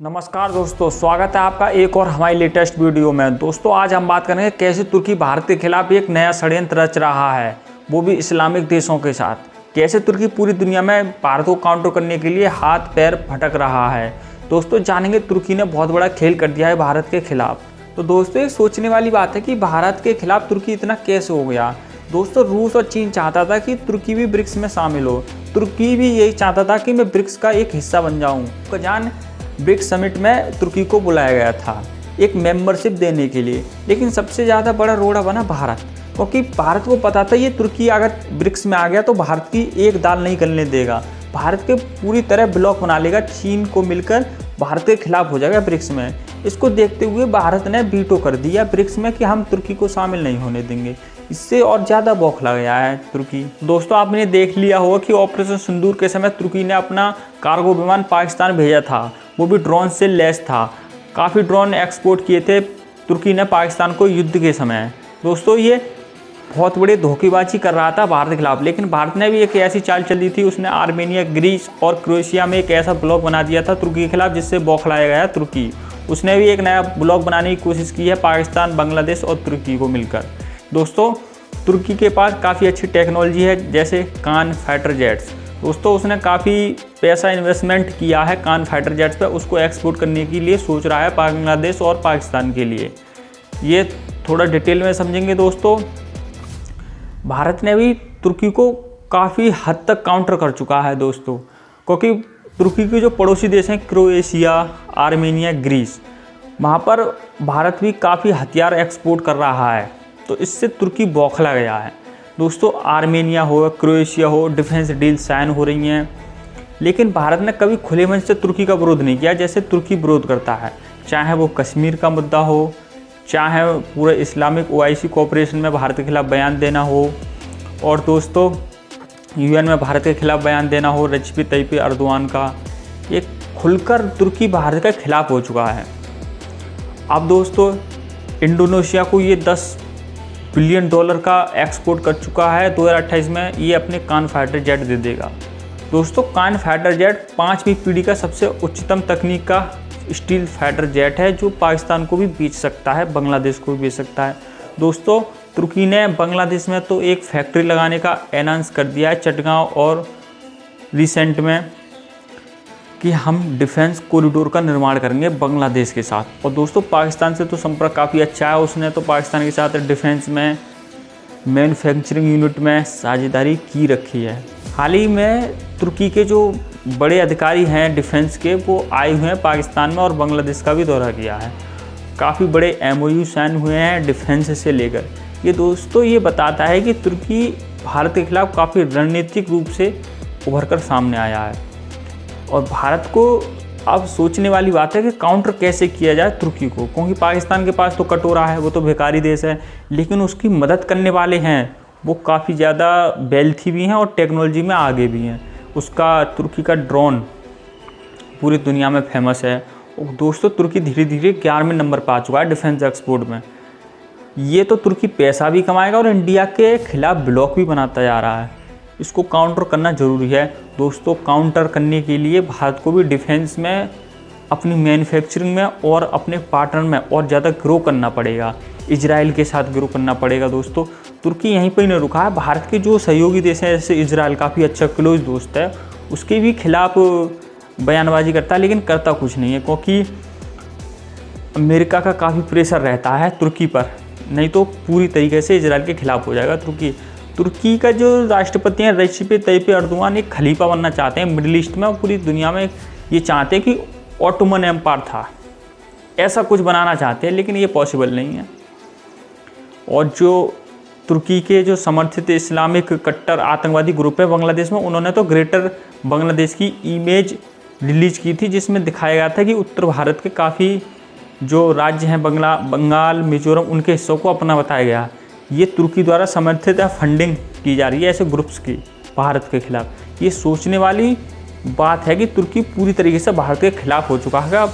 नमस्कार दोस्तों, स्वागत है आपका एक और हमारी लेटेस्ट वीडियो में। दोस्तों आज हम बात करेंगे कैसे तुर्की भारत के खिलाफ एक नया षड्यंत्र रच रहा है, वो भी इस्लामिक देशों के साथ। कैसे तुर्की पूरी दुनिया में भारत को काउंटर करने के लिए हाथ पैर भटक रहा है। दोस्तों जानेंगे तुर्की ने बहुत बड़ा खेल कर दिया है भारत के खिलाफ। तो दोस्तों एक सोचने वाली बात है कि भारत के खिलाफ तुर्की इतना कैसे हो गया। दोस्तों रूस और चीन चाहता था कि तुर्की भी ब्रिक्स में शामिल हो। तुर्की भी यही चाहता था कि मैं ब्रिक्स का एक हिस्सा बन जाऊँ। ब्रिक्स समिट में तुर्की को बुलाया गया था एक मेंबरशिप देने के लिए, लेकिन सबसे ज़्यादा बड़ा रोड़ा बना भारत, क्योंकि भारत को पता था ये तुर्की अगर ब्रिक्स में आ गया तो भारत की एक दाल नहीं गलने देगा, भारत के पूरी तरह ब्लॉक बना लेगा, चीन को मिलकर भारत के खिलाफ हो जाएगा ब्रिक्स में। इसको देखते हुए भारत ने वीटो कर दिया ब्रिक्स में कि हम तुर्की को शामिल नहीं होने देंगे। इससे और ज़्यादा बौखला गया है तुर्की। दोस्तों आपने देख लिया होगा कि ऑपरेशन सिंदूर के समय तुर्की ने अपना कार्गो विमान पाकिस्तान भेजा था, वो भी ड्रोन से लैस था। काफ़ी ड्रोन एक्सपोर्ट किए थे तुर्की ने पाकिस्तान को युद्ध के समय। दोस्तों ये बहुत बड़ी धोखेबाजी कर रहा था भारत के खिलाफ, लेकिन भारत ने भी एक ऐसी चाल चली थी, उसने आर्मेनिया, ग्रीस और क्रोएशिया में एक ऐसा ब्लॉक बना दिया था तुर्की के खिलाफ जिससे बौखलाया गया तुर्की। उसने भी एक नया ब्लॉक बनाने की कोशिश की है पाकिस्तान, बांग्लादेश और तुर्की को मिलकर। दोस्तों तुर्की के पास काफ़ी अच्छी टेक्नोलॉजी है, जैसे कान फाइटर जेट्स। दोस्तों उसने काफ़ी पैसा इन्वेस्टमेंट किया है कान फाइटर जेट्स पर, उसको एक्सपोर्ट करने के लिए सोच रहा है बांग्लादेश और पाकिस्तान के लिए। ये थोड़ा डिटेल में समझेंगे। दोस्तों भारत ने भी तुर्की को काफ़ी हद तक काउंटर कर चुका है दोस्तों, क्योंकि तुर्की के जो पड़ोसी देश हैं क्रोएशिया, आर्मेनिया, ग्रीस, वहाँ पर भारत भी काफ़ी हथियार एक्सपोर्ट कर रहा है, तो इससे तुर्की बौखला गया है। दोस्तों आर्मेनिया हो, क्रोएशिया हो, डिफेंस डील साइन हो रही हैं, लेकिन भारत ने कभी खुले मन से तुर्की का विरोध नहीं किया जैसे तुर्की विरोध करता है, चाहे वो कश्मीर का मुद्दा हो, चाहे पूरे इस्लामिक ओआईसी कोऑपरेशन में भारत के खिलाफ बयान देना हो, और दोस्तों यूएन में भारत के खिलाफ बयान देना हो, रेसिप तैयप एर्दोगान का। ये खुलकर तुर्की भारत के खिलाफ हो चुका है। अब दोस्तों इंडोनेशिया को ये $10 बिलियन का एक्सपोर्ट कर चुका है 2028 में, ये अपने कान फाइटर जेट दे देगा। दोस्तों कान फाइटर जेट 5वीं पीढ़ी का सबसे उच्चतम तकनीक का स्टील फाइटर जेट है, जो पाकिस्तान को भी बेच सकता है, बांग्लादेश को भी बेच सकता है। दोस्तों तुर्की ने बांग्लादेश में तो एक फैक्ट्री लगाने का अनाउंस कर दिया है चटगांव और रिसेंट में, कि हम डिफेंस कॉरिडोर का निर्माण करेंगे बांग्लादेश के साथ। और दोस्तों पाकिस्तान से तो संपर्क काफ़ी अच्छा है, उसने तो पाकिस्तान के साथ डिफेंस में, मैन्युफैक्चरिंग यूनिट में साझेदारी की रखी है। हाल ही में तुर्की के जो बड़े अधिकारी हैं डिफेंस के, वो आए हुए हैं पाकिस्तान में और बांग्लादेश का भी दौरा किया है। काफ़ी बड़े MOU साइन हुए हैं डिफेंस से लेकर। ये दोस्तों ये बताता है कि तुर्की भारत के खिलाफ काफ़ी रणनीतिक रूप से उभर कर सामने आया है, और भारत को अब सोचने वाली बात है कि काउंटर कैसे किया जाए तुर्की को, क्योंकि पाकिस्तान के पास तो कटोरा है, वो तो भिखारी देश है, लेकिन उसकी मदद करने वाले हैं वो काफ़ी ज़्यादा वेल्थी भी हैं और टेक्नोलॉजी में आगे भी हैं। उसका तुर्की का ड्रोन पूरी दुनिया में फेमस है। और दोस्तों तुर्की धीरे धीरे 11वें नंबर पर आ चुका है डिफेंस एक्सपोर्ट में। ये तो तुर्की पैसा भी कमाएगा और इंडिया के खिलाफ ब्लॉक भी बनाता जा रहा है। इसको काउंटर करना ज़रूरी है। दोस्तों काउंटर करने के लिए भारत को भी डिफेंस में, अपनी मैन्युफैक्चरिंग में और अपने पार्टनर में और ज़्यादा ग्रो करना पड़ेगा, इजराइल के साथ ग्रो करना पड़ेगा। दोस्तों तुर्की यहीं पर ही नहीं रुका है, भारत के जो सहयोगी देश हैं जैसे इजराइल काफ़ी अच्छा क्लोज दोस्त है, उसके भी खिलाफ बयानबाजी करता है, लेकिन करता कुछ नहीं है, क्योंकि अमेरिका का काफ़ी प्रेशर रहता है तुर्की पर, नहीं तो पूरी तरीके से इजराइल के खिलाफ हो जाएगा तुर्की का जो राष्ट्रपति हैं रेसिप तैयप एर्दोगान एक खलीफा बनना चाहते हैं मिडिल ईस्ट में, और पूरी दुनिया में ये चाहते हैं कि ऑटोमन एम्पायर था, ऐसा कुछ बनाना चाहते हैं, लेकिन ये पॉसिबल नहीं है। और जो तुर्की के जो समर्थित इस्लामिक कट्टर आतंकवादी ग्रुप है बांग्लादेश में, उन्होंने तो ग्रेटर बांग्लादेश की इमेज रिलीज की थी, जिसमें दिखाया गया था कि उत्तर भारत के काफ़ी जो राज्य हैं बंगाल, मिजोरम, उनके हिस्सों को अपना बताया गया। ये तुर्की द्वारा समर्थित है, फंडिंग की जा रही है ऐसे ग्रुप्स की भारत के खिलाफ। ये सोचने वाली बात है कि तुर्की पूरी तरीके से भारत के खिलाफ हो चुका है।